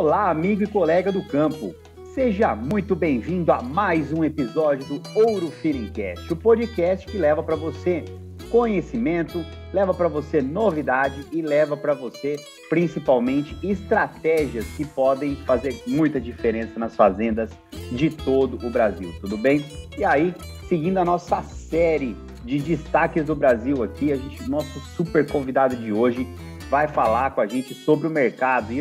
Olá, amigo e colega do campo. Seja muito bem-vindo a mais um episódio do Ouro Feelincast, o podcast que leva para você conhecimento, leva para você novidade e leva para você, principalmente, estratégias que podem fazer muita diferença nas fazendas de todo o Brasil, tudo bem? E aí, seguindo a nossa série de destaques do Brasil aqui, nosso super convidado de hoje vai falar com a gente sobre o mercado. E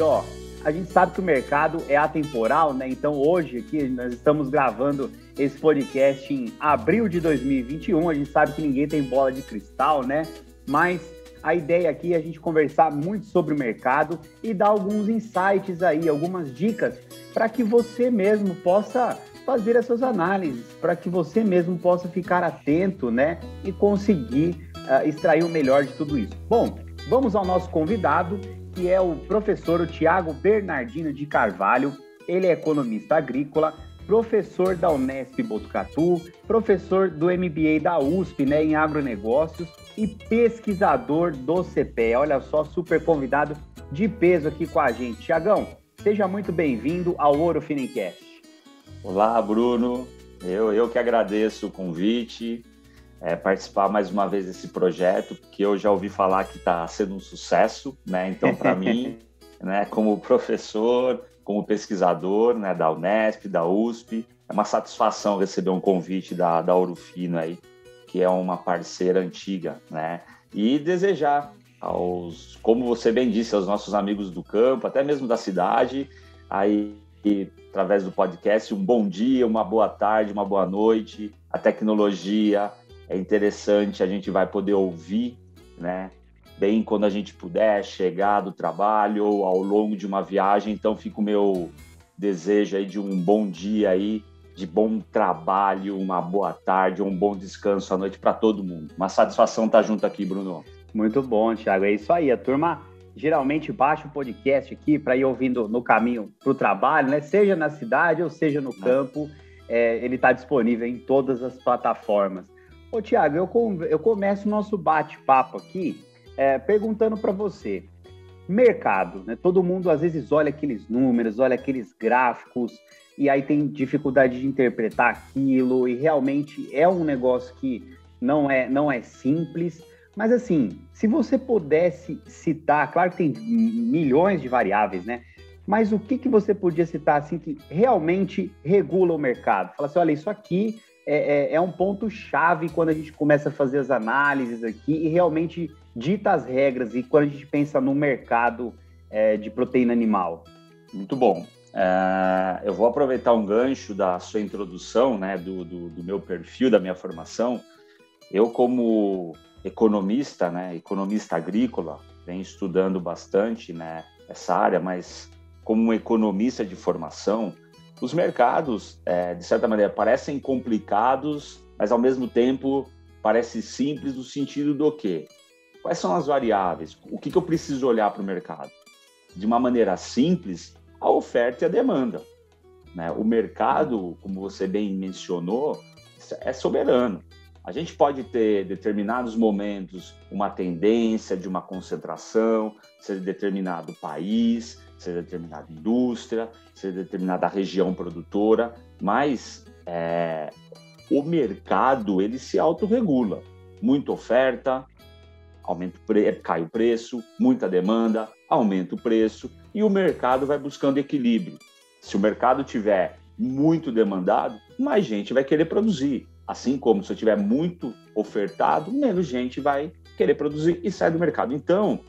a gente sabe que o mercado é atemporal, né? Então hoje aqui nós estamos gravando esse podcast em abril de 2021. A gente sabe que ninguém tem bola de cristal, né? Mas a ideia aqui é a gente conversar muito sobre o mercado e dar alguns insights aí, algumas dicas para que você mesmo possa fazer as suas análises, para que você mesmo possa ficar atento, né? E conseguir extrair o melhor de tudo isso. Bom, vamos ao nosso convidado, que é o professor Thiago Bernardino de Carvalho. Ele é economista agrícola, professor da Unesp Botucatu, professor do MBA da USP, né, em agronegócios e pesquisador do CPE. Olha só, super convidado de peso aqui com a gente. Thiagão, seja muito bem-vindo ao Ouro Feelincast. Olá, Bruno. Eu que agradeço o convite. Participar mais uma vez desse projeto, porque eu já ouvi falar que está sendo um sucesso, né? Então, para mim, né, como professor, como pesquisador, né, da Unesp, da USP, é uma satisfação receber um convite da Ouro Fino aí, que é uma parceira antiga, né? E desejar como você bem disse, aos nossos amigos do campo, até mesmo da cidade, aí através do podcast, um bom dia, uma boa tarde, uma boa noite. A tecnologia é interessante, a gente vai poder ouvir, né, bem quando a gente puder, chegar do trabalho ou ao longo de uma viagem. Então fica o meu desejo aí de um bom dia aí, de bom trabalho, uma boa tarde, um bom descanso à noite para todo mundo. Uma satisfação estar junto aqui, Bruno. Muito bom, Thiago, é isso aí. A turma geralmente baixa o podcast aqui para ir ouvindo no caminho para o trabalho, né? Seja na cidade ou seja no campo, ele está disponível em todas as plataformas. Ô, Thiago, eu começo o nosso bate-papo aqui perguntando para você. Mercado, né? Todo mundo às vezes olha aqueles números, olha aqueles gráficos e aí tem dificuldade de interpretar aquilo e realmente é um negócio que não é simples. Mas assim, se você pudesse citar, claro que tem milhões de variáveis, né? Mas o que você podia citar assim que realmente regula o mercado? Fala assim, olha, isso aqui é um ponto-chave quando a gente começa a fazer as análises aqui e realmente dita as regras e quando a gente pensa no mercado de proteína animal. Muito bom. Eu vou aproveitar um gancho da sua introdução, né, do meu perfil, da minha formação. Eu, como economista, né, economista agrícola, venho estudando bastante, né, essa área, mas como um economista de formação, os mercados, de certa maneira, parecem complicados, mas, ao mesmo tempo, parece simples no sentido do quê? Quais são as variáveis? O que eu preciso olhar para o mercado? De uma maneira simples, a oferta e a demanda, né? O mercado, como você bem mencionou, é soberano. A gente pode ter, em determinados momentos, uma tendência de uma concentração, seja determinado país, seja determinada indústria, seja determinada região produtora, mas o mercado ele se autorregula. Muita oferta, cai o preço, muita demanda, aumenta o preço, e o mercado vai buscando equilíbrio. Se o mercado tiver muito demandado, mais gente vai querer produzir. Assim como se eu tiver muito ofertado, menos gente vai querer produzir e sai do mercado. Então,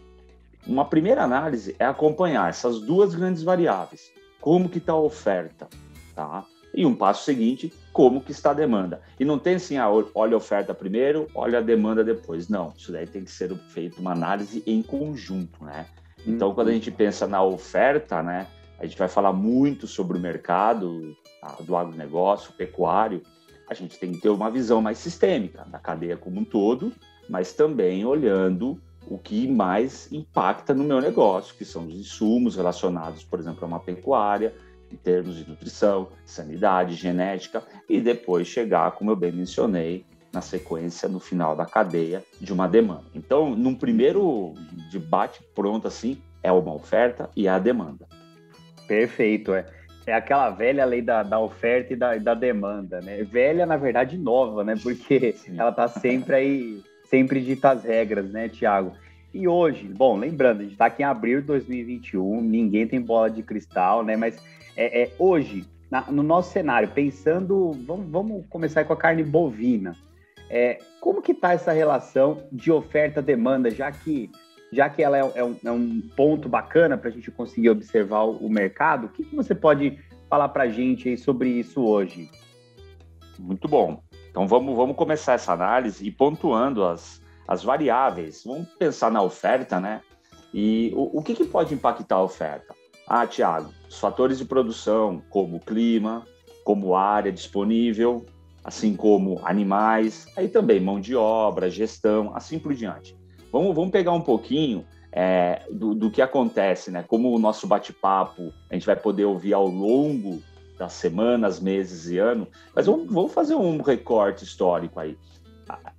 uma primeira análise é acompanhar essas duas grandes variáveis. Como que está a oferta, tá? E um passo seguinte, como que está a demanda. E não tem assim, olha a oferta primeiro, olha a demanda depois. Não, isso daí tem que ser feito uma análise em conjunto, né? Então, quando a gente pensa na oferta, né, a gente vai falar muito sobre o mercado do agronegócio, pecuário. A gente tem que ter uma visão mais sistêmica da cadeia como um todo, mas também olhando o que mais impacta no meu negócio, que são os insumos relacionados, por exemplo, a uma pecuária, em termos de nutrição, sanidade, genética, e depois chegar, como eu bem mencionei, na sequência, no final da cadeia, de uma demanda. Então, num primeiro debate pronto assim, é uma oferta e a demanda. Perfeito, é aquela velha lei da oferta e da demanda, né? Velha, na verdade, nova, né? Porque Sim. ela está sempre aí, sempre dita as regras, né, Tiago? E hoje, bom, lembrando, a gente está aqui em abril de 2021, ninguém tem bola de cristal, né? Mas hoje, no nosso cenário, pensando, vamos começar com a carne bovina. Como que está essa relação de oferta-demanda, já que ela é um ponto bacana para a gente conseguir observar o mercado? O que você pode falar para a gente aí sobre isso hoje? Muito bom. Então vamos começar essa análise e pontuando as variáveis. Vamos pensar na oferta, né? E o que pode impactar a oferta? Tiago, os fatores de produção, como clima, como área disponível, assim como animais, aí também mão de obra, gestão, assim por diante. Vamos pegar um pouquinho do que acontece, né? Como o nosso bate-papo a gente vai poder ouvir ao longo das semanas, meses e anos, mas vamos fazer um recorte histórico aí.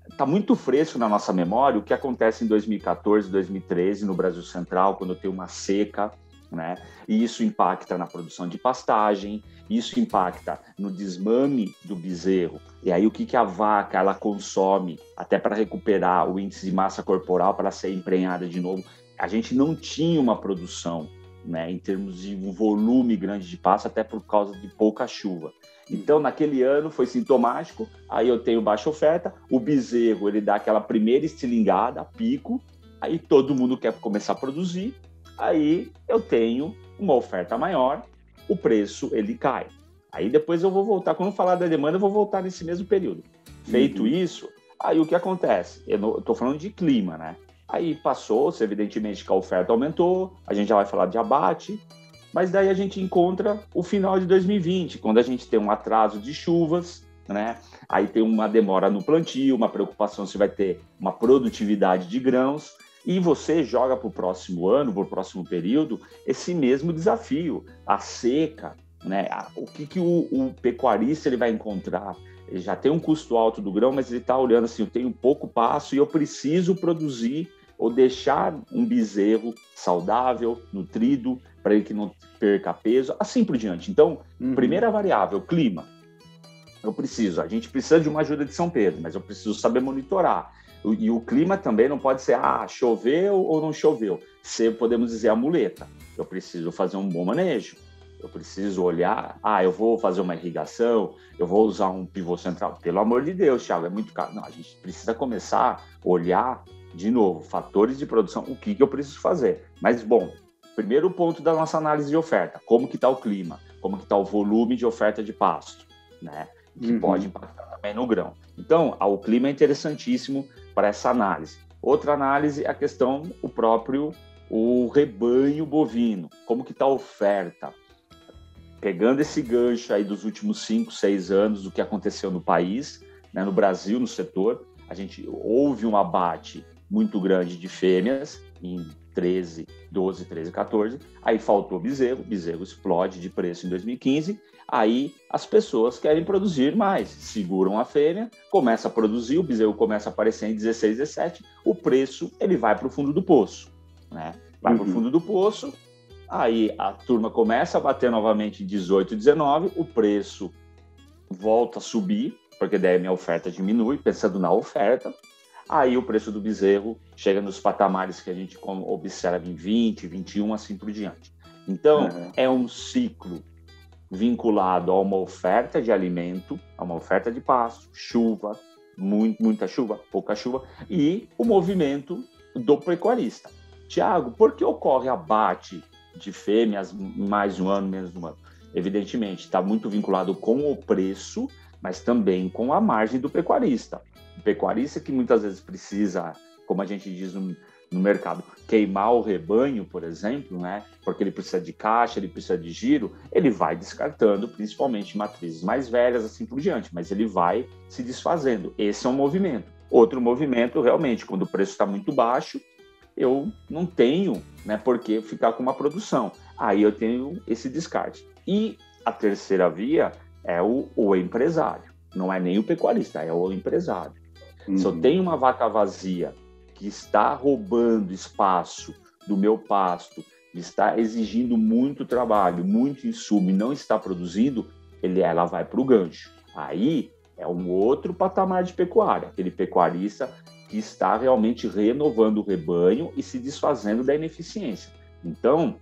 Está muito fresco na nossa memória o que acontece em 2014, 2013 no Brasil Central, quando tem uma seca, né? E isso impacta na produção de pastagem, isso impacta no desmame do bezerro. E aí o que a vaca ela consome até para recuperar o índice de massa corporal para ser emprenhada de novo. A gente não tinha uma produção, né, em termos de um volume grande de pasto, até por causa de pouca chuva. Então, naquele ano foi sintomático, aí eu tenho baixa oferta, o bezerro ele dá aquela primeira estilingada, pico, aí todo mundo quer começar a produzir, aí eu tenho uma oferta maior, o preço ele cai. Aí depois eu vou voltar, quando eu falar da demanda, eu vou voltar nesse mesmo período. Feito isso, aí o que acontece? Eu estou falando de clima, né? Aí passou-se, evidentemente, que a oferta aumentou, a gente já vai falar de abate, mas daí a gente encontra o final de 2020, quando a gente tem um atraso de chuvas, né? Aí tem uma demora no plantio, uma preocupação se vai ter uma produtividade de grãos, e você joga para o próximo ano, para o próximo período, esse mesmo desafio, a seca, né? O que o pecuarista ele vai encontrar? Ele já tem um custo alto do grão, mas ele está olhando assim, eu tenho pouco pasto e eu preciso produzir ou deixar um bezerro saudável, nutrido, para ele que não perca peso, assim por diante. Então, primeira variável, clima. A gente precisa de uma ajuda de São Pedro, mas eu preciso saber monitorar. E o clima também não pode ser, choveu ou não choveu. Podemos dizer, a muleta. Eu preciso fazer um bom manejo. Eu preciso olhar, eu vou fazer uma irrigação, eu vou usar um pivô central. Pelo amor de Deus, Thiago, é muito caro. Não, a gente precisa começar a olhar, de novo, fatores de produção, o que eu preciso fazer. Mas, bom, primeiro ponto da nossa análise de oferta, como que está o clima, como que está o volume de oferta de pasto, né? Que pode impactar também no grão. Então, o clima é interessantíssimo para essa análise. Outra análise é a questão, o rebanho bovino, como que está a oferta. Pegando esse gancho aí dos últimos 5, 6 anos do que aconteceu no país, né, no Brasil, no setor, houve um abate muito grande de fêmeas em 12, 13, 14, aí faltou o bezerro explode de preço em 2015, aí as pessoas querem produzir mais, seguram a fêmea, começa a produzir, o bezerro começa a aparecer em 16, 17, o preço ele vai para o fundo do poço, né? Vai para o fundo do poço, aí a turma começa a bater novamente em 18, 19, o preço volta a subir, porque daí a minha oferta diminui, pensando na oferta, aí o preço do bezerro chega nos patamares que a gente observa em 20, 21, assim por diante. Então, é um ciclo vinculado a uma oferta de alimento, a uma oferta de pasto, chuva, muita chuva, pouca chuva, e o movimento do pecuarista. Tiago, por que ocorre abate de fêmeas mais de um ano, menos de um ano? Evidentemente, está muito vinculado com o preço, mas também com a margem do pecuarista. O pecuarista que muitas vezes precisa, como a gente diz no mercado, queimar o rebanho, por exemplo, né? Porque ele precisa de caixa, ele precisa de giro, ele vai descartando, principalmente matrizes mais velhas, assim por diante, mas ele vai se desfazendo. Esse é um movimento. Outro movimento, realmente, quando o preço está muito baixo, eu não tenho, né, por que ficar com uma produção. Aí eu tenho esse descarte. E a terceira via é o empresário. Não é nem o pecuarista, é o empresário. Se eu tenho uma vaca vazia que está roubando espaço do meu pasto, está exigindo muito trabalho, muito insumo e não está produzindo, ela vai para o gancho. Aí é um outro patamar de pecuária, aquele pecuarista que está realmente renovando o rebanho e se desfazendo da ineficiência. Então,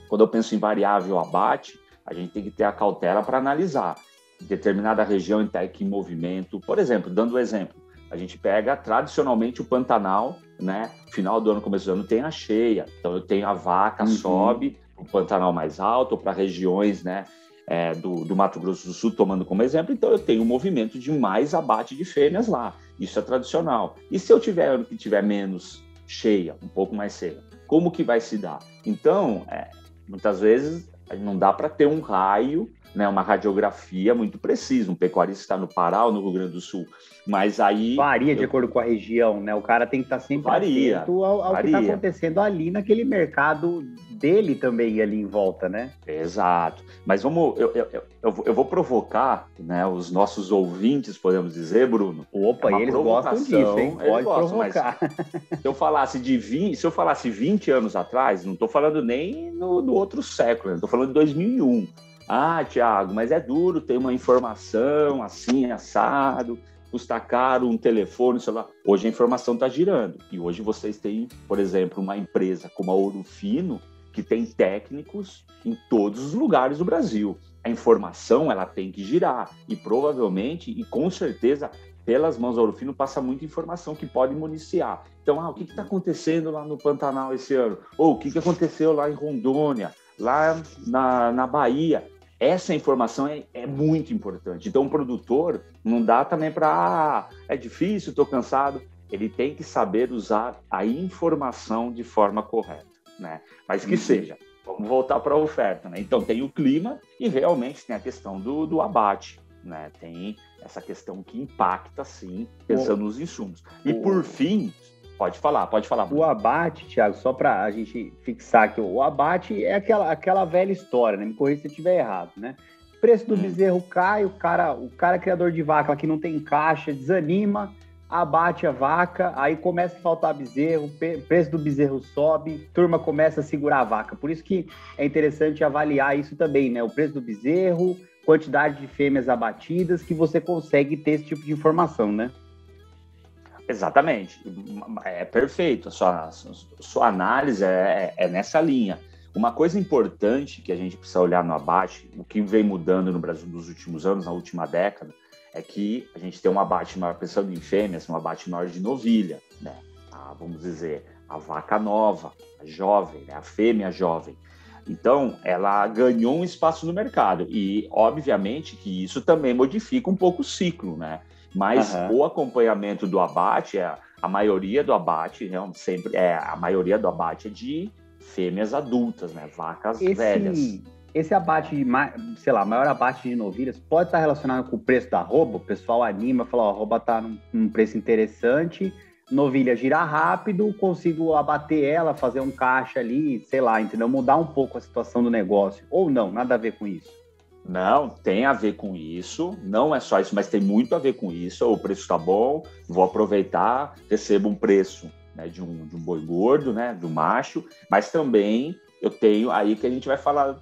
quando eu penso em variável abate, a gente tem que ter a cautela para analisar. Determinada região está aqui em movimento. Por exemplo, dando um exemplo, a gente pega tradicionalmente o Pantanal, né? Final do ano, começo do ano, tem a cheia. Então, eu tenho a vaca, sobe o Pantanal mais alto, para regiões, né, do Mato Grosso do Sul, tomando como exemplo. Então, eu tenho um movimento de mais abate de fêmeas lá. Isso é tradicional. E se eu tiver ano que tiver menos cheia, um pouco mais cheia, como que vai se dar? Então, muitas vezes, não dá para ter um raio, né, uma radiografia muito precisa. Um pecuarista está no Pará ou no Rio Grande do Sul, mas aí... Varia de acordo com a região, né? O cara tem que estar sempre atento ao que está acontecendo ali naquele mercado dele também, ali em volta, né? Exato. Mas eu vou provocar, né, os nossos ouvintes, podemos dizer, Bruno. Opa, e eles gostam disso, hein? Pode provocar. Se eu falasse 20 anos atrás, não estou falando nem no outro século, estou falando de 2001. Ah, Thiago, mas é duro ter uma informação assim, assado, custa caro um telefone, celular. Hoje a informação está girando. E hoje vocês têm, por exemplo, uma empresa como a Ouro Fino, que tem técnicos em todos os lugares do Brasil. A informação, ela tem que girar. E provavelmente, e com certeza, pelas mãos da Ouro Fino passa muita informação que pode municiar. Então, o que está acontecendo lá no Pantanal esse ano? Ou o que aconteceu lá em Rondônia, lá na Bahia? Essa informação é muito importante. Então, o produtor não dá também para... é difícil, estou cansado. Ele tem que saber usar a informação de forma correta, né? Mas que seja. Vamos voltar para a oferta, né? Então, tem o clima e realmente tem a questão do abate, né? Tem essa questão que impacta, sim, pensando nos insumos. E, por fim... Pode falar. O abate, Thiago, só para a gente fixar aqui, o abate é aquela velha história, né? Me corrija se eu estiver errado, né? O preço do bezerro cai, o cara criador de vaca lá que não tem caixa, desanima, abate a vaca, aí começa a faltar bezerro, o preço do bezerro sobe, turma começa a segurar a vaca. Por isso que é interessante avaliar isso também, né? O preço do bezerro, quantidade de fêmeas abatidas, que você consegue ter esse tipo de informação, né? Exatamente, é perfeito, a sua análise é nessa linha. Uma coisa importante que a gente precisa olhar no abate, o que vem mudando no Brasil nos últimos anos, na última década, é que a gente tem um abate maior, pensando em fêmeas, um abate maior de novilha, né? Vamos dizer, a vaca nova, a jovem, né? A fêmea jovem. Então, ela ganhou um espaço no mercado e, obviamente, que isso também modifica um pouco o ciclo, né? Mas o acompanhamento do abate, a maioria do abate, a maioria do abate é de fêmeas adultas, né? Vacas velhas. Esse abate, sei lá, maior abate de novilhas pode estar relacionado com o preço da arroba? O pessoal anima, fala, ó, a arroba está num preço interessante, novilha gira rápido, consigo abater ela, fazer um caixa ali, sei lá, entendeu? Mudar um pouco a situação do negócio. Ou não, nada a ver com isso. Não, tem a ver com isso, não é só isso, mas tem muito a ver com isso. O preço está bom, vou aproveitar, recebo um preço, né, de um boi gordo, né, do macho, mas também eu tenho aí que a gente vai falar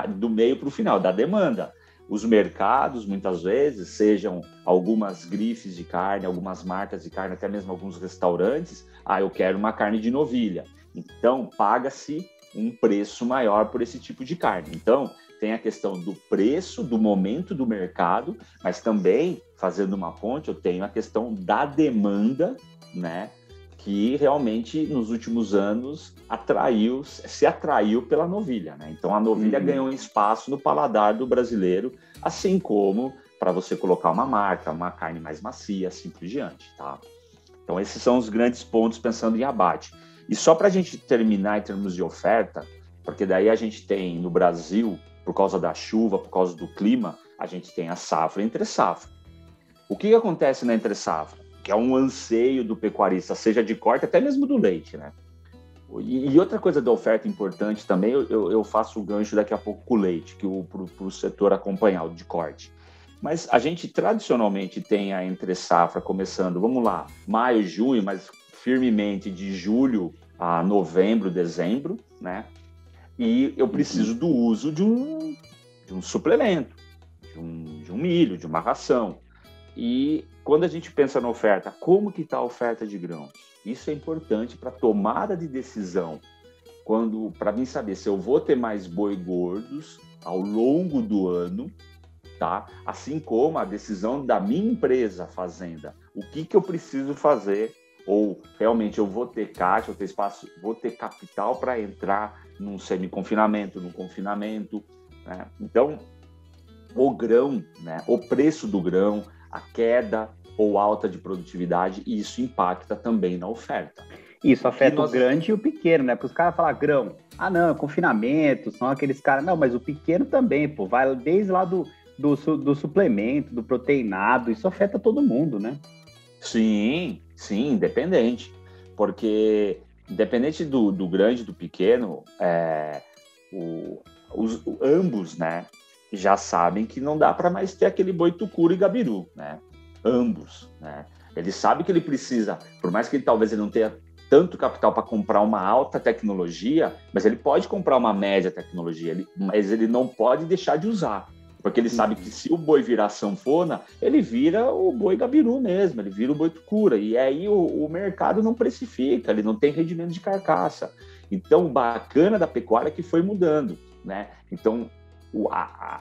do meio para o final, da demanda. Os mercados, muitas vezes, sejam algumas grifes de carne, algumas marcas de carne, até mesmo alguns restaurantes, eu quero uma carne de novilha. Então, paga-se um preço maior por esse tipo de carne. Então, tem a questão do preço, do momento do mercado, mas também, fazendo uma ponte, eu tenho a questão da demanda, né, que realmente, nos últimos anos, se atraiu pela novilha, né? Então, a novilha ganhou um espaço no paladar do brasileiro, assim como para você colocar uma marca, uma carne mais macia, assim por diante, tá? Então, esses são os grandes pontos pensando em abate. E só para a gente terminar em termos de oferta, porque daí a gente tem no Brasil, por causa da chuva, por causa do clima, a gente tem a safra e entre safra. O que acontece na entre safra? Que é um anseio do pecuarista, seja de corte, até mesmo do leite, né? E outra coisa da oferta importante também, eu faço o gancho daqui a pouco com o leite, para o setor acompanhar o de corte. Mas a gente tradicionalmente tem a entre safra começando, vamos lá, maio, junho, mas firmemente de julho a novembro, dezembro, né? e eu preciso do uso de um suplemento, de um milho, de uma ração. E quando a gente pensa na oferta, como que está a oferta de grãos? Isso é importante para a tomada de decisão, para mim saber se eu vou ter mais boi gordos ao longo do ano, tá? Assim como a decisão da minha empresa fazenda, o que eu preciso fazer, ou realmente eu vou ter caixa, vou ter espaço, vou ter capital para entrar num semi-confinamento, num confinamento, né? Então, o grão, né? O preço do grão, a queda ou alta de produtividade, e isso impacta também na oferta. Isso afeta o grande e o pequeno, né? Porque os caras falam grão, não, é confinamento, são aqueles caras, não, mas o pequeno também, pô, vai desde lá do suplemento, do proteinado, isso afeta todo mundo, né? Sim, independente, porque independente do grande e do pequeno, ambos, né, já sabem que não dá para mais ter aquele boi tucuro e gabiru, né? Ambos, né? Ele sabe que ele precisa, por mais que talvez ele não tenha tanto capital para comprar uma alta tecnologia, mas ele pode comprar uma média tecnologia, mas ele não pode deixar de usar. Porque ele sabe que se o boi virar sanfona, ele vira o boi gabiru mesmo, ele vira o boi tucura. E aí o mercado não precifica, ele não tem rendimento de carcaça. Então, o bacana da pecuária é que foi mudando, né? Então,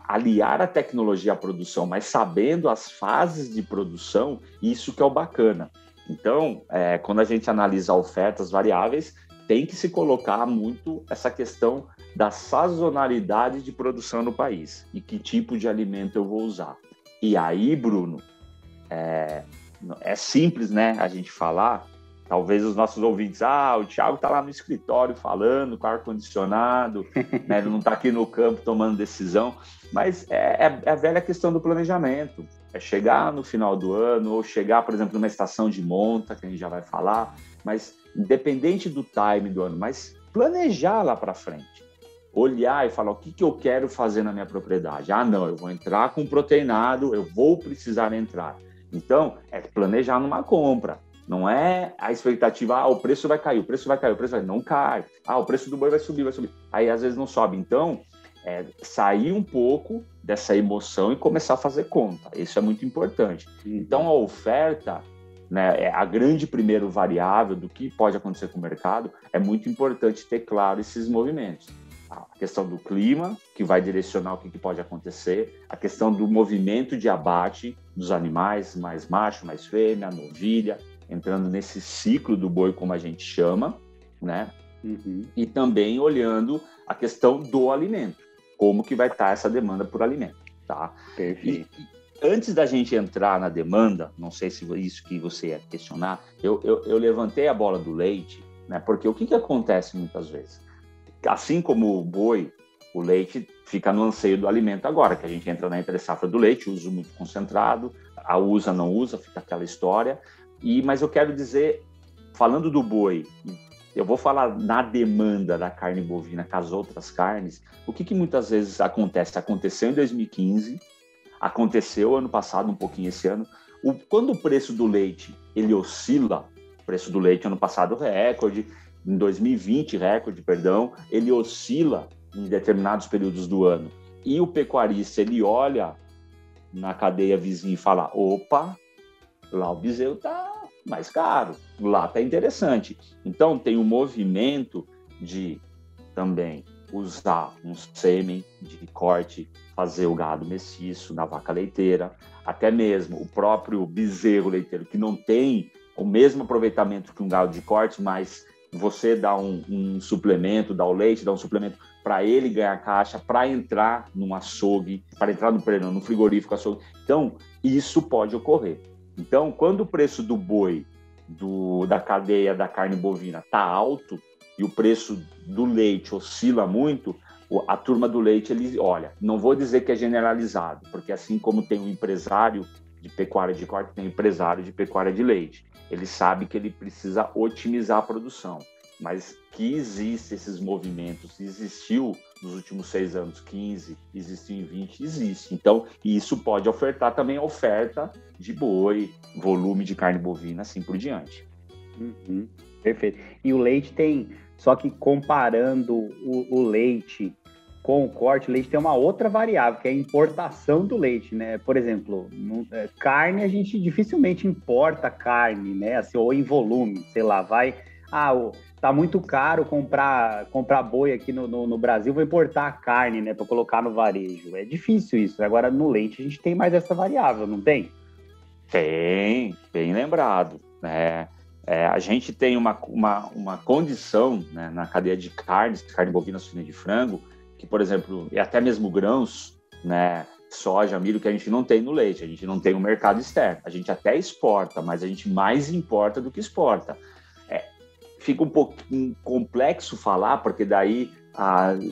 aliar a tecnologia à produção, mas sabendo as fases de produção, isso que é o bacana. Então, quando a gente analisa ofertas variáveis, tem que se colocar muito essa questão da sazonalidade de produção no país e que tipo de alimento eu vou usar. E aí, Bruno, é simples, né, a gente falar, talvez os nossos ouvintes, o Thiago está lá no escritório falando com ar-condicionado, né, ele não está aqui no campo tomando decisão, mas é a velha questão do planejamento, é chegar no final do ano, ou chegar, por exemplo, numa estação de monta, que a gente já vai falar, mas independente do time do ano, mas planejar lá para frente. Olhar e falar o que eu quero fazer na minha propriedade. Não, eu vou entrar com proteinado, eu vou precisar entrar. Então, é planejar numa compra. Não é a expectativa, o preço vai cair, o preço vai cair, o preço vai... Não cai. O preço do boi vai subir, vai subir. Aí, às vezes, não sobe. Então, sair um pouco dessa emoção e começar a fazer conta. Isso é muito importante. Então, a oferta, né, a grande primeiro variável do que pode acontecer com o mercado, é muito importante ter claro esses movimentos. A questão do clima, que vai direcionar o que pode acontecer, a questão do movimento de abate dos animais, mais macho, mais fêmea, novilha, entrando nesse ciclo do boi, como a gente chama, né? E também olhando a questão do alimento, como que vai estar essa demanda por alimento, tá? Perfeito. E antes da gente entrar na demanda, não sei se isso que você ia questionar, eu levantei a bola do leite, né? Porque o que acontece muitas vezes? Assim como o boi, o leite fica no anseio do alimento agora, que a gente entra na entre-safra do leite, uso muito concentrado, a usa, não usa, fica aquela história. Mas eu quero dizer, falando do boi, eu vou falar na demanda da carne bovina com as outras carnes, o que muitas vezes acontece? Aconteceu em 2015, aconteceu ano passado, um pouquinho esse ano. Quando o preço do leite, ele oscila, o preço do leite ano passado recorde, em 2020 recorde, perdão, ele oscila em determinados períodos do ano. E o pecuarista, ele olha na cadeia vizinha e fala, opa, lá o bezerro está mais caro, lá está interessante. Então, tem um movimento de também usar um sêmen de corte, fazer o gado mestiço na vaca leiteira, até mesmo o próprio bezerro leiteiro, que não tem o mesmo aproveitamento que um gado de corte, mas você dá um suplemento, dá o leite, dá um suplemento para ele ganhar caixa, para entrar num açougue, para entrar no frigorífico açougue. Então, isso pode ocorrer. Então, quando o preço do boi, da cadeia da carne bovina está alto e o preço do leite oscila muito, a turma do leite, olha, não vou dizer que é generalizado, porque assim como tem um empresário de pecuária de corte, tem um empresário de pecuária de leite. Ele sabe que ele precisa otimizar a produção, mas que existem esses movimentos, existiu nos últimos 6 anos, 15, existe em 20, existe. Então, isso pode ofertar também a oferta de boi, volume de carne bovina, assim por diante. Perfeito. E o leite tem Só que comparando o leite com o corte, o leite tem uma outra variável, que é a importação do leite, né? Por exemplo, carne, a gente dificilmente importa carne, né? Assim, ou em volume, sei lá, tá muito caro comprar boi aqui no Brasil, vou importar a carne, né, para colocar no varejo. É difícil isso. Agora, no leite, a gente tem mais essa variável, não tem? Tem, bem lembrado, né? A gente tem uma condição, né, na cadeia de carnes, carne bovina, suína, de frango, que, por exemplo, e até mesmo grãos, né, soja, milho, que a gente não tem no leite, a gente não tem um mercado externo. A gente até exporta, mas a gente mais importa do que exporta. Fica um pouquinho complexo falar, porque daí,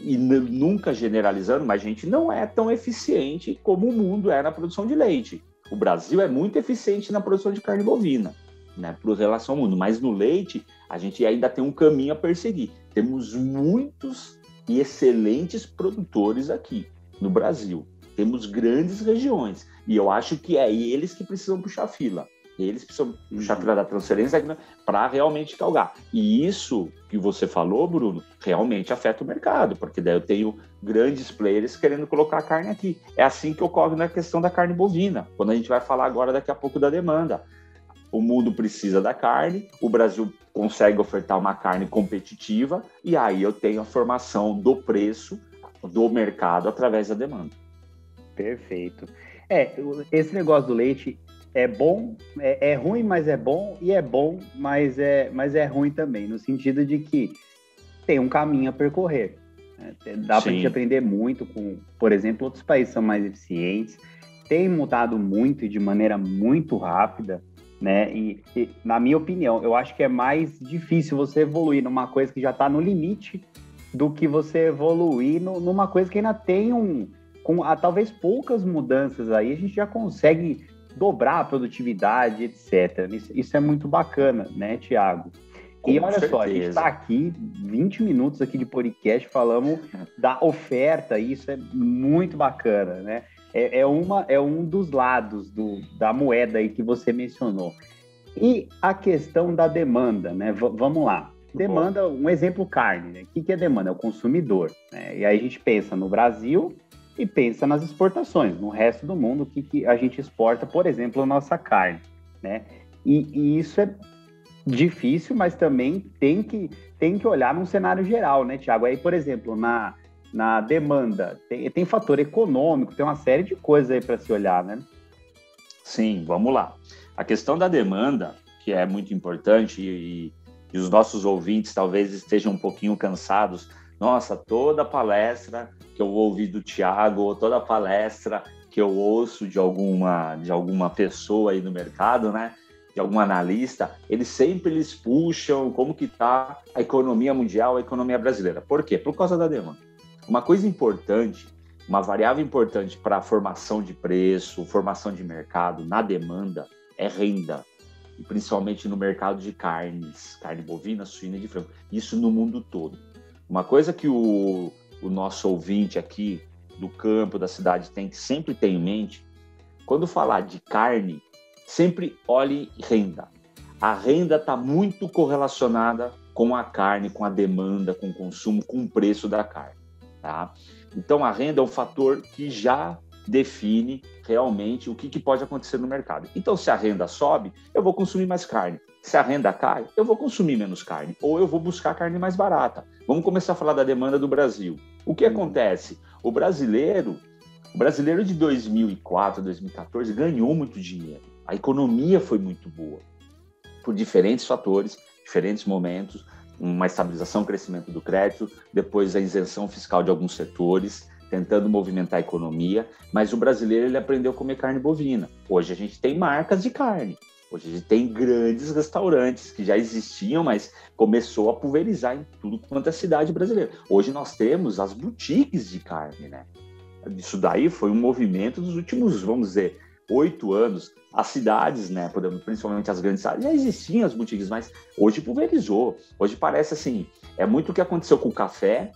e nunca generalizando, mas a gente não é tão eficiente como o mundo é na produção de leite. O Brasil é muito eficiente na produção de carne bovina, né, por relação ao mundo, mas no leite a gente ainda tem um caminho a perseguir. Temos muitos e excelentes produtores aqui no Brasil. Temos grandes regiões e eu acho que é eles que precisam puxar fila. Eles precisam puxar a fila da transferência para realmente galgar. E isso que você falou, Bruno, realmente afeta o mercado, porque daí eu tenho grandes players querendo colocar a carne aqui. É assim que ocorre na questão da carne bovina, quando a gente vai falar agora daqui a pouco da demanda. O mundo precisa da carne, o Brasil consegue ofertar uma carne competitiva, e aí eu tenho a formação do preço do mercado através da demanda. Perfeito. Esse negócio do leite é bom, é ruim, mas é bom, e é bom, mas é ruim também, no sentido de que tem um caminho a percorrer. Né? Dá para a gente aprender muito com, por exemplo, outros países são mais eficientes, tem mudado muito e de maneira muito rápida, né? E na minha opinião, eu acho que é mais difícil você evoluir numa coisa que já está no limite do que você evoluir numa coisa que ainda tem talvez poucas mudanças aí, a gente já consegue dobrar a produtividade, etc. Isso é muito bacana, né, Thiago? E olha só, a gente está aqui, 20 minutos aqui de podcast, falamos da oferta, e isso é muito bacana, né? É um dos lados da moeda aí que você mencionou. E a questão da demanda, né? Vamos lá. Demanda, um exemplo, carne, né? O que é demanda? É o consumidor, né? E aí a gente pensa no Brasil e pensa nas exportações, no resto do mundo, o que a gente exporta, por exemplo, a nossa carne, né? E isso é difícil, mas também tem que olhar num cenário geral, né, Thiago? Aí, por exemplo, na demanda, tem fator econômico, tem uma série de coisas aí para se olhar, né? Sim, vamos lá. A questão da demanda, que é muito importante, e os nossos ouvintes talvez estejam um pouquinho cansados. Nossa, toda palestra que eu ouvi do Thiago, ou toda palestra que eu ouço de alguma pessoa aí no mercado, né? De algum analista, eles puxam como que está a economia mundial, a economia brasileira. Por quê? Por causa da demanda. Uma coisa importante, uma variável importante para a formação de preço, formação de mercado na demanda é renda, e principalmente no mercado de carnes, carne bovina, suína e de frango. Isso no mundo todo. Uma coisa que o nosso ouvinte aqui do campo, da cidade, tem que sempre ter em mente, quando falar de carne, sempre olhe renda. A renda está muito correlacionada com a carne, com a demanda, com o consumo, com o preço da carne. Tá? Então, a renda é um fator que já define realmente o que pode acontecer no mercado. Então, se a renda sobe, eu vou consumir mais carne. Se a renda cai, eu vou consumir menos carne, ou eu vou buscar carne mais barata. Vamos começar a falar da demanda do Brasil. O que acontece? O brasileiro de 2004, 2014 ganhou muito dinheiro. A economia foi muito boa, por diferentes fatores, diferentes momentos, uma estabilização, crescimento do crédito, depois a isenção fiscal de alguns setores, tentando movimentar a economia, mas o brasileiro ele aprendeu a comer carne bovina. Hoje a gente tem marcas de carne, hoje a gente tem grandes restaurantes que já existiam, mas começou a pulverizar em tudo quanto é cidade brasileira. Hoje nós temos as boutiques de carne, né? Isso daí foi um movimento dos últimos, vamos dizer, 8 anos. As cidades, né, principalmente as grandes cidades, já existiam as boutiques, mas hoje pulverizou. Hoje parece assim, é muito o que aconteceu com o café,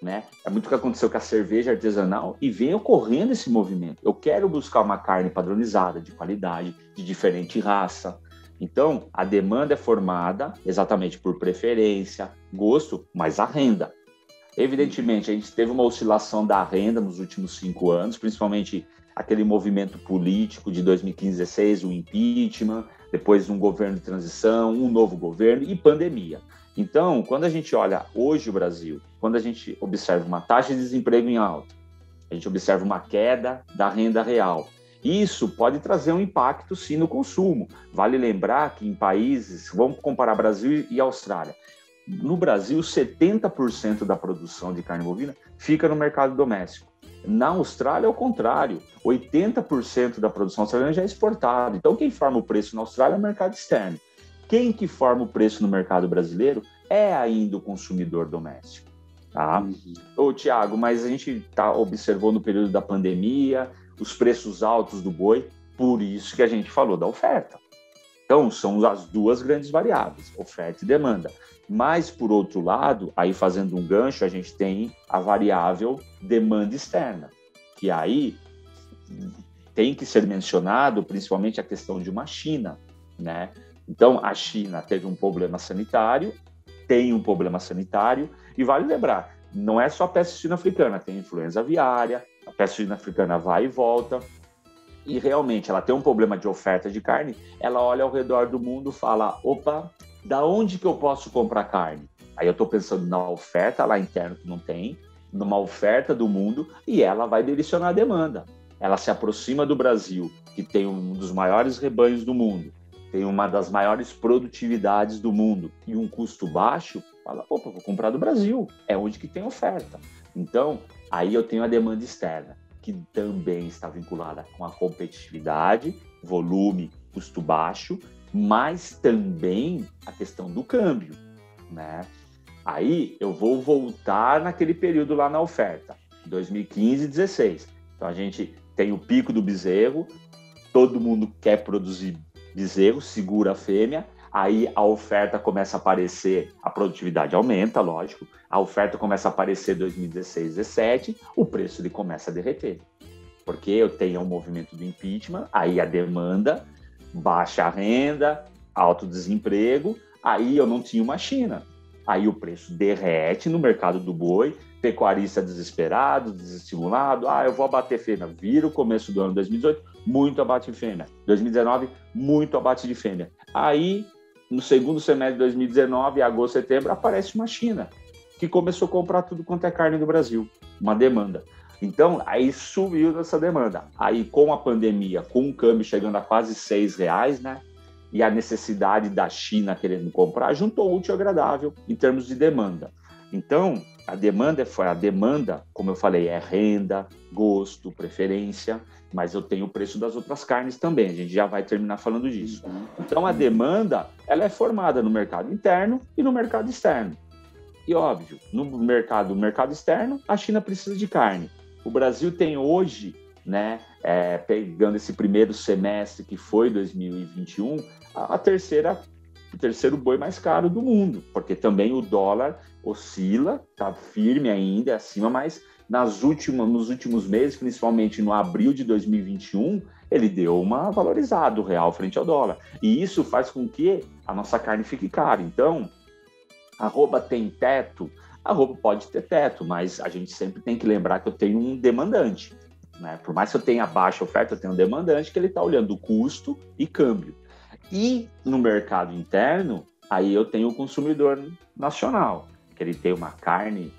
né? É muito o que aconteceu com a cerveja artesanal, e vem ocorrendo esse movimento. Eu quero buscar uma carne padronizada, de qualidade, de diferente raça, Então, a demanda é formada exatamente por preferência, gosto, mas a renda. Evidentemente, a gente teve uma oscilação da renda nos últimos 5 anos, principalmente aquele movimento político de 2015-16, o impeachment, depois um governo de transição, um novo governo e pandemia. Então, quando a gente olha hoje o Brasil, quando a gente observa uma taxa de desemprego em alta, a gente observa uma queda da renda real, isso pode trazer um impacto, sim, no consumo. Vale lembrar que em países, vamos comparar Brasil e Austrália, no Brasil, 70% da produção de carne bovina fica no mercado doméstico. Na Austrália, é o contrário. 80% da produção australiana já é exportada. Então, quem forma o preço na Austrália é o mercado externo. Quem que forma o preço no mercado brasileiro é ainda o consumidor doméstico. Tá? Ô, Tiago, mas a gente observou no período da pandemia os preços altos do boi, por isso que a gente falou da oferta. Então, são as duas grandes variáveis, oferta e demanda. Mas, por outro lado, aí fazendo um gancho, a gente tem a variável demanda externa, que aí tem que ser mencionado principalmente a questão de uma China, né? Então, a China teve um problema sanitário, tem um problema sanitário, e vale lembrar, não é só a peste suína africana, tem influenza aviária, a peste suína africana vai e volta, e realmente ela tem um problema de oferta de carne, ela olha ao redor do mundo e fala, opa, da onde que eu posso comprar carne? Aí eu estou pensando na oferta lá interna que não tem, numa oferta do mundo, e ela vai direcionar a demanda. Ela se aproxima do Brasil, que tem um dos maiores rebanhos do mundo, tem uma das maiores produtividades do mundo e um custo baixo, fala, opa, vou comprar do Brasil, é onde que tem oferta. Então, aí eu tenho a demanda externa, que também está vinculada com a competitividade, volume, custo baixo, mas também a questão do câmbio, né? Aí eu vou voltar naquele período lá na oferta, 2015 e 16. Então a gente tem o pico do bezerro, todo mundo quer produzir bezerro, segura a fêmea, aí a oferta começa a aparecer, a produtividade aumenta, lógico, a oferta começa a aparecer em 2016, 17, o preço ele começa a derreter, porque eu tenho um movimento do impeachment, aí a demanda, baixa a renda, alto desemprego, aí eu não tinha uma China, aí o preço derrete no mercado do boi, pecuarista desesperado, desestimulado, eu vou abater fêmea, vira o começo do ano 2018, muito abate de fêmea, 2019, muito abate de fêmea, aí no segundo semestre de 2019, agosto, setembro, aparece uma China, que começou a comprar tudo quanto é carne do Brasil, uma demanda. Então, aí subiu essa demanda. Aí, com a pandemia, com o câmbio chegando a quase R$6, né? E a necessidade da China querendo comprar, juntou o útil ao agradável em termos de demanda. Então, a demanda, como eu falei, é renda, gosto, preferência, mas eu tenho o preço das outras carnes também. A gente já vai terminar falando disso. Então, a demanda, ela é formada no mercado interno e no mercado externo. E, óbvio, no mercado externo, a China precisa de carne. O Brasil tem hoje, né, pegando esse primeiro semestre que foi 2021, o terceiro boi mais caro do mundo, porque também o dólar oscila, está firme ainda, acima, mas nos últimos meses, principalmente no abril de 2021, ele deu uma valorizada, o real frente ao dólar. E isso faz com que a nossa carne fique cara. Então, arroba tem teto, arroba pode ter teto, mas a gente sempre tem que lembrar que eu tenho um demandante, né? Por mais que eu tenha baixa oferta, eu tenho um demandante que ele está olhando custo e câmbio. E no mercado interno, aí eu tenho o consumidor nacional, que ele tem uma carne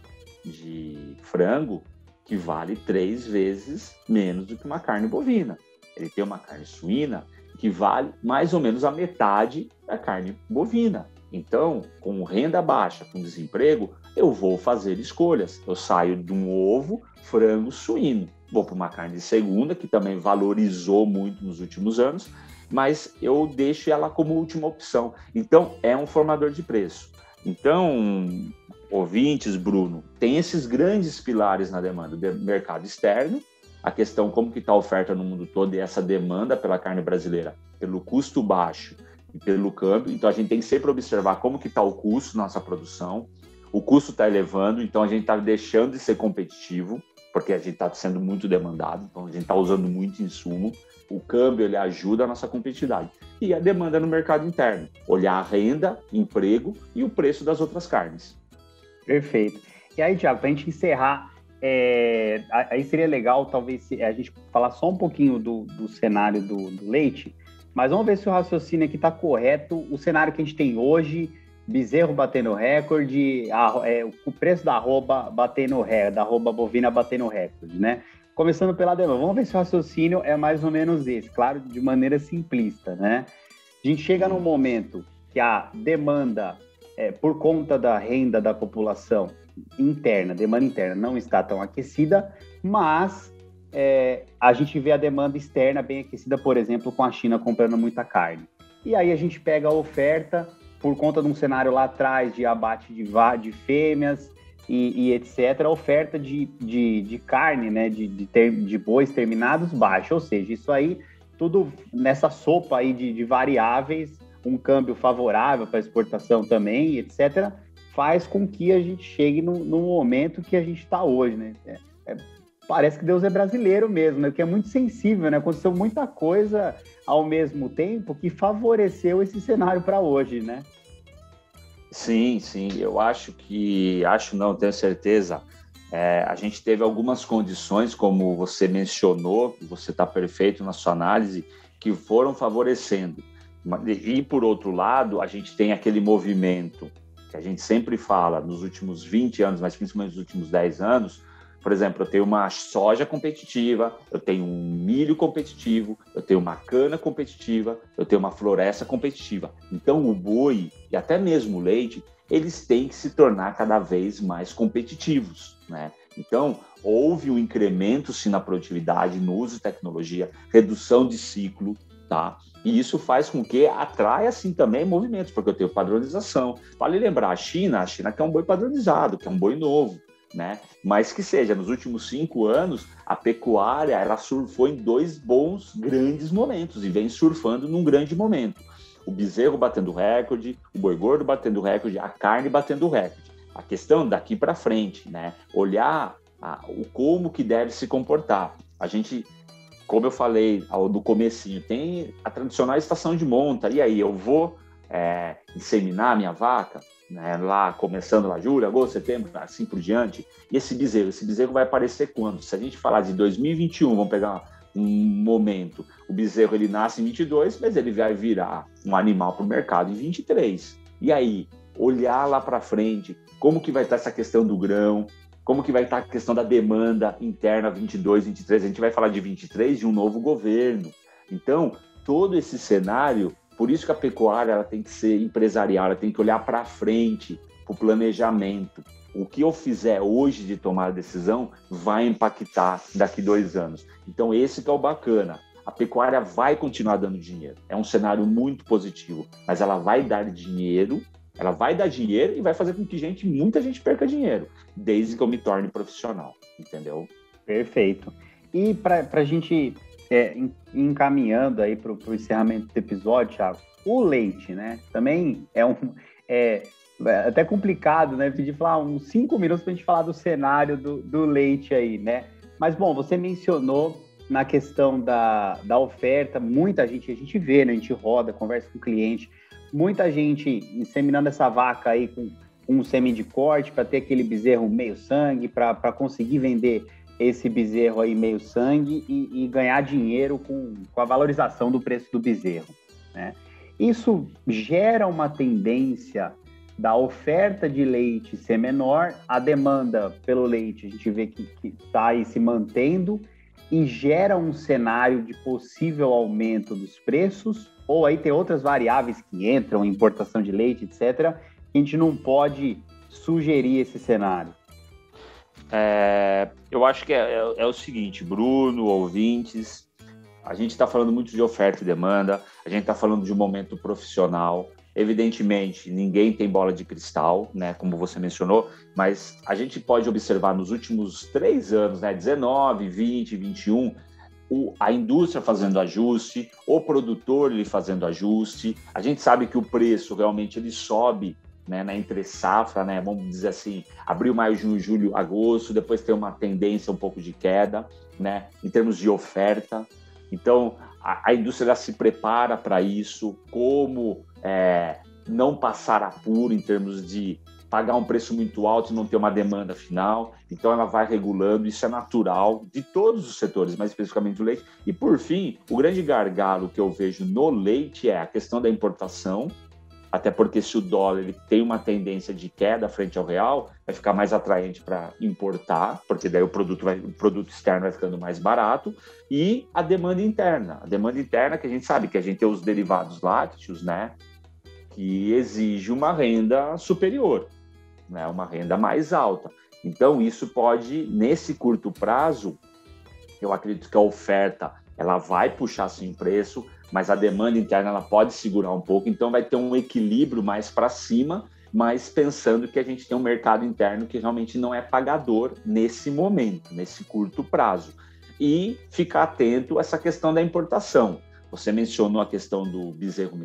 de frango que vale 3 vezes menos do que uma carne bovina. Ele tem uma carne suína que vale mais ou menos a metade da carne bovina. Então, com renda baixa, com desemprego, eu vou fazer escolhas. Eu saio de um ovo, frango, suíno. Vou para uma carne de segunda, que também valorizou muito nos últimos anos, mas eu deixo ela como última opção. Então, é um formador de preço. Então, ouvintes, Bruno, tem esses grandes pilares na demanda do mercado externo, a questão como que está a oferta no mundo todo e essa demanda pela carne brasileira, pelo custo baixo e pelo câmbio. Então, a gente tem que sempre observar como que está o custo da nossa produção. O custo está elevando, então a gente está deixando de ser competitivo. porque a gente está sendo muito demandado, então a gente está usando muito insumo. O câmbio ele ajuda a nossa competitividade. E a demanda no mercado interno, olhar a renda, emprego e o preço das outras carnes. Perfeito. E aí, Thiago, para a gente encerrar, aí seria legal talvez a gente falar só um pouquinho do cenário do leite, mas vamos ver se o raciocínio aqui está correto. O cenário que a gente tem hoje, bezerro batendo recorde, o preço da arroba batendo recorde, da arroba bovina batendo recorde, né? Começando pela demanda, vamos ver se o raciocínio é mais ou menos esse, claro, de maneira simplista, né? A gente chega num momento que a demanda, por conta da renda da população interna, demanda interna, não está tão aquecida, mas a gente vê a demanda externa bem aquecida, por exemplo, com a China comprando muita carne. E aí a gente pega a oferta, por conta de um cenário lá atrás de abate de fêmeas e etc., a oferta de carne, né, de bois terminados baixa, ou seja, isso aí, tudo nessa sopa aí de variáveis, um câmbio favorável para exportação também, etc., faz com que a gente chegue no momento que a gente está hoje, né? Parece que Deus é brasileiro mesmo, né? Que é muito sensível, né? Aconteceu muita coisa ao mesmo tempo que favoreceu esse cenário para hoje, né? Sim, eu tenho certeza. A gente teve algumas condições, como você mencionou, você está perfeito na sua análise, que foram favorecendo. E, por outro lado, a gente tem aquele movimento que a gente sempre fala nos últimos 20 anos, mas principalmente nos últimos 10 anos. Por exemplo, eu tenho uma soja competitiva, eu tenho um milho competitivo, eu tenho uma cana competitiva, eu tenho uma floresta competitiva. Então, o boi e até mesmo o leite, eles têm que se tornar cada vez mais competitivos, né? Então, houve um incremento, sim, na produtividade, no uso de tecnologia, redução de ciclo, tá? E isso faz com que atraia, assim, também movimentos, porque eu tenho padronização. Vale lembrar, a China quer um boi padronizado, quer um boi novo, né? Mas que seja, nos últimos 5 anos, a pecuária ela surfou em 2 bons, grandes momentos e vem surfando num grande momento. O bezerro batendo recorde, o boi gordo batendo recorde, a carne batendo recorde. A questão daqui para frente, né? Olhar como que deve se comportar. A gente, como eu falei do comecinho, tem a tradicional estação de monta. E aí, eu vou inseminar minha vaca, né, lá começando lá, julho, agosto, setembro, assim por diante. E esse bezerro vai aparecer quando? Se a gente falar de 2021, vamos pegar um momento, o bezerro ele nasce em 22, mas ele vai virar um animal para o mercado em 23. E aí, olhar lá para frente, como que vai estar essa questão do grão, como que vai estar a questão da demanda interna 22, 23, a gente vai falar de 23, de um novo governo. Então, todo esse cenário, por isso que a pecuária ela tem que ser empresarial, ela tem que olhar para frente, para o planejamento. O que eu fizer hoje de tomar a decisão vai impactar daqui 2 anos. Então, esse que é o bacana. A pecuária vai continuar dando dinheiro. É um cenário muito positivo, mas ela vai dar dinheiro e vai fazer com que muita gente perca dinheiro, desde que eu me torne profissional, entendeu? Perfeito. E para a gente encaminhando aí para o encerramento do episódio, Thiago, o leite, né? Também é até complicado, né? Pedir falar uns 5 minutos para a gente falar do cenário do leite aí, né? Mas, bom, você mencionou na questão da oferta, muita gente, a gente vê, né? A gente roda, conversa com o cliente, muita gente inseminando essa vaca aí com um sêmen de corte para ter aquele bezerro meio sangue, para conseguir vender esse bezerro aí meio sangue e ganhar dinheiro com a valorização do preço do bezerro, né? Isso gera uma tendência da oferta de leite ser menor, a demanda pelo leite a gente vê que está aí se mantendo e gera um cenário de possível aumento dos preços, ou aí tem outras variáveis que entram, importação de leite, etc., que a gente não pode sugerir esse cenário. Eu acho que é o seguinte, Bruno, ouvintes, a gente está falando muito de oferta e demanda, a gente está falando de um momento profissional. Evidentemente, ninguém tem bola de cristal, né, como você mencionou, mas a gente pode observar nos últimos 3 anos, né, 19, 20, 21, a indústria fazendo ajuste, o produtor ele fazendo ajuste. A gente sabe que o preço realmente ele sobe né, na entre safra, né, vamos dizer assim, abril, maio, junho, julho, agosto, depois tem uma tendência um pouco de queda, né, em termos de oferta. Então, a indústria se prepara para isso, como não passar apuro em termos de pagar um preço muito alto e não ter uma demanda final. Então, ela vai regulando, isso é natural de todos os setores, mas especificamente do leite. E, por fim, o grande gargalo que eu vejo no leite é a questão da importação, até porque se o dólar ele tem uma tendência de queda frente ao real, vai ficar mais atraente para importar, porque daí o produto externo vai ficando mais barato, e a demanda interna. A demanda interna que a gente sabe que a gente tem os derivados lácteos, né, que exige uma renda superior, né, uma renda mais alta. Então, isso pode, nesse curto prazo, eu acredito que a oferta ela vai puxar sim preço, mas a demanda interna ela pode segurar um pouco, então vai ter um equilíbrio mais para cima, mas pensando que a gente tem um mercado interno que realmente não é pagador nesse momento, nesse curto prazo. E ficar atento a essa questão da importação. Você mencionou a questão do bezerro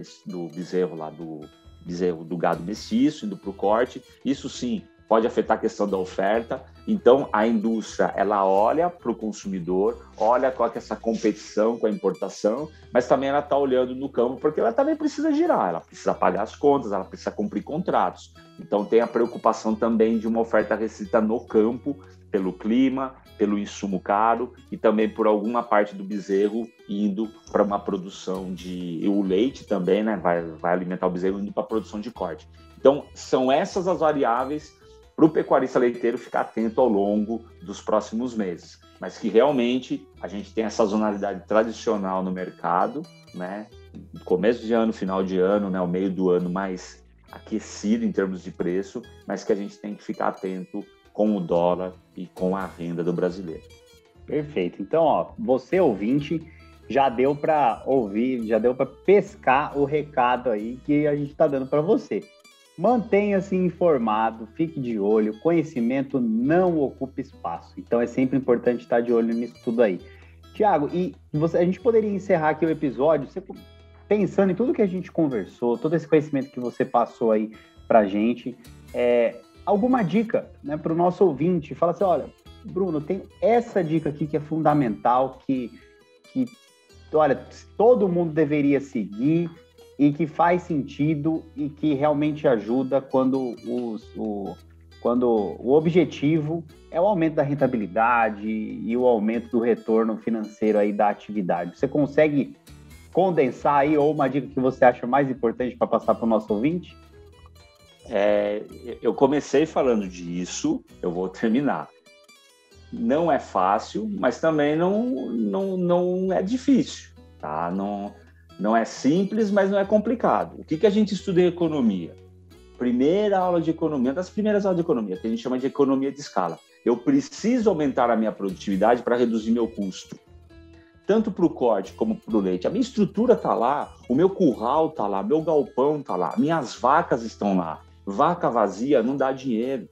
do gado mestiço, indo para o corte. Isso sim pode afetar a questão da oferta. Então, a indústria, ela olha para o consumidor, olha qual é essa competição com a importação, mas também ela está olhando no campo, porque ela também precisa girar, ela precisa pagar as contas, ela precisa cumprir contratos. Então, tem a preocupação também de uma oferta restrita no campo, pelo clima, pelo insumo caro e também por alguma parte do bezerro indo para uma produção de... O leite também, né, vai alimentar o bezerro indo para a produção de corte. Então, são essas as variáveis para o pecuarista leiteiro ficar atento ao longo dos próximos meses. Mas que realmente a gente tem essa sazonalidade tradicional no mercado, né? Começo de ano, final de ano, né? O meio do ano mais aquecido em termos de preço, mas que a gente tem que ficar atento com o dólar e com a renda do brasileiro. Perfeito. Então, ó, você ouvinte, já deu para ouvir, já deu para pescar o recado aí que a gente está dando para você. Mantenha-se informado, fique de olho, conhecimento não ocupa espaço. Então é sempre importante estar de olho nisso tudo aí. Tiago, a gente poderia encerrar aqui o episódio pensando em tudo que a gente conversou, todo esse conhecimento que você passou aí pra gente. Alguma dica, né, para o nosso ouvinte? Fala assim, olha, Bruno, tem essa dica aqui que é fundamental, que olha, todo mundo deveria seguir, e que faz sentido e que realmente ajuda quando o objetivo é o aumento da rentabilidade e o aumento do retorno financeiro aí da atividade. Você consegue condensar aí ou uma dica que você acha mais importante para passar para o nosso ouvinte? Eu comecei falando disso, eu vou terminar. Não é fácil, mas também não é difícil, tá? Não é simples, mas não é complicado. O que a gente estuda em economia? Primeira aula de economia, das primeiras aulas de economia, que a gente chama de economia de escala. Eu preciso aumentar a minha produtividade para reduzir meu custo. Tanto para o corte como para o leite. A minha estrutura está lá, o meu curral está lá, meu galpão está lá, minhas vacas estão lá. Vaca vazia não dá dinheiro.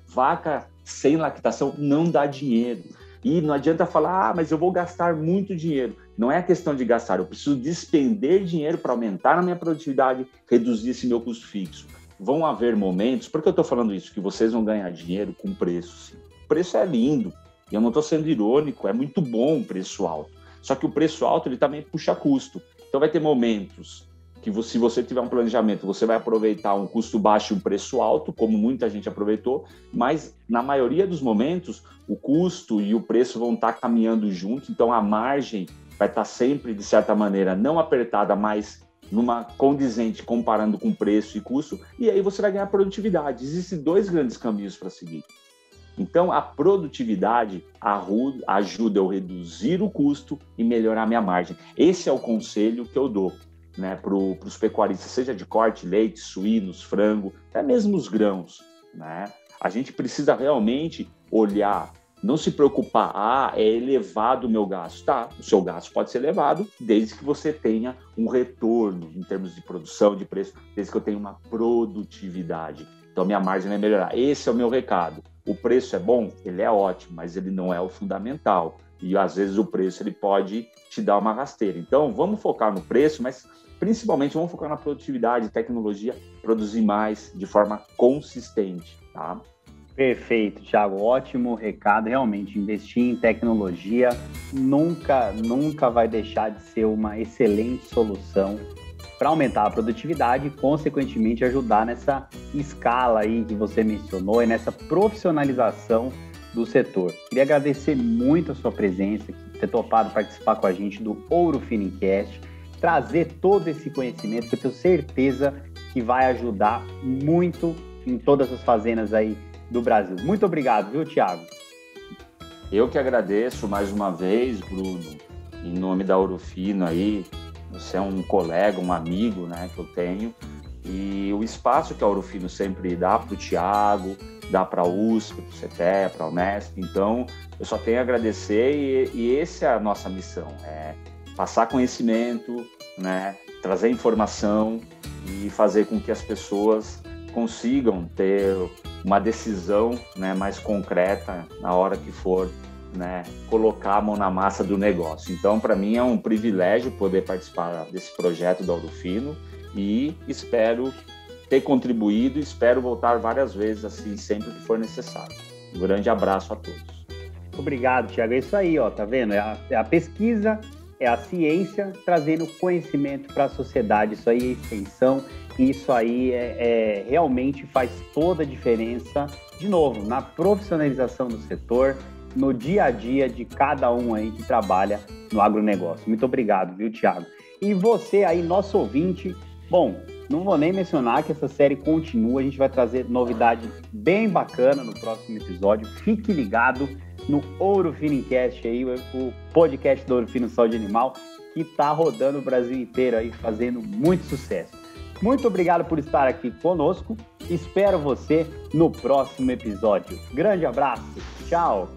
Vaca sem lactação não dá dinheiro. E não adianta falar, mas eu vou gastar muito dinheiro. Não é a questão de gastar, eu preciso despender dinheiro para aumentar a minha produtividade, reduzir esse meu custo fixo. Vão haver momentos, por que eu estou falando isso? Que vocês vão ganhar dinheiro com preço, sim. O preço é lindo, e eu não estou sendo irônico, é muito bom o preço alto. Só que o preço alto ele também puxa custo. Então vai ter momentos que se você tiver um planejamento, você vai aproveitar um custo baixo e um preço alto, como muita gente aproveitou, mas na maioria dos momentos o custo e o preço vão estar caminhando junto, então a margem vai estar sempre, de certa maneira, não apertada, mas numa condizente comparando com preço e custo, e aí você vai ganhar produtividade. Existem dois grandes caminhos para seguir. Então, a produtividade ajuda eu a reduzir o custo e melhorar a minha margem. Esse é o conselho que eu dou, né, para os pecuaristas, seja de corte, leite, suínos, frango, até mesmo os grãos, né? A gente precisa realmente olhar, não se preocupar, é elevado o meu gasto. Tá, o seu gasto pode ser elevado desde que você tenha um retorno em termos de produção, de preço, desde que eu tenha uma produtividade. Então, minha margem vai melhorar. Esse é o meu recado. O preço é bom? Ele é ótimo, mas ele não é o fundamental. E, às vezes, o preço ele pode te dar uma rasteira. Então, vamos focar no preço, mas principalmente vamos focar na produtividade, tecnologia, produzir mais de forma consistente, tá? Perfeito, Thiago. Ótimo recado. Realmente, investir em tecnologia nunca vai deixar de ser uma excelente solução para aumentar a produtividade e, consequentemente, ajudar nessa escala aí que você mencionou e nessa profissionalização do setor. Queria agradecer muito a sua presença, ter topado participar com a gente do Ouro Finincast, trazer todo esse conhecimento que eu tenho certeza que vai ajudar muito em todas as fazendas aí do Brasil. Muito obrigado, viu, Thiago? Eu que agradeço mais uma vez, Bruno, em nome da Ouro Fino aí. Você é um colega, um amigo, né, que eu tenho. E o espaço que a Ouro Fino sempre dá para o Thiago, dá para a USP, para o CTE, para a Unesp. Então, eu só tenho a agradecer e essa é a nossa missão, é passar conhecimento, né, trazer informação e fazer com que as pessoas consigam ter uma decisão, né, mais concreta na hora que for, né, colocar a mão na massa do negócio. Então, para mim é um privilégio poder participar desse projeto da Ouro Fino e espero ter contribuído, espero voltar várias vezes assim, sempre que for necessário. Um grande abraço a todos. Obrigado, Thiago. É isso aí, ó, tá vendo? É a pesquisa, é a ciência trazendo conhecimento para a sociedade. Isso aí é extensão, isso aí realmente faz toda a diferença, de novo, na profissionalização do setor, no dia a dia de cada um aí que trabalha no agronegócio. Muito obrigado, viu, Thiago? E você aí, nosso ouvinte, bom, não vou nem mencionar que essa série continua, a gente vai trazer novidade bem bacana no próximo episódio. Fique ligado no Ouro Finincast aí, o podcast do Ouro Fino Saúde Animal, que tá rodando o Brasil inteiro aí, fazendo muito sucesso. Muito obrigado por estar aqui conosco. Espero você no próximo episódio. Grande abraço. Tchau.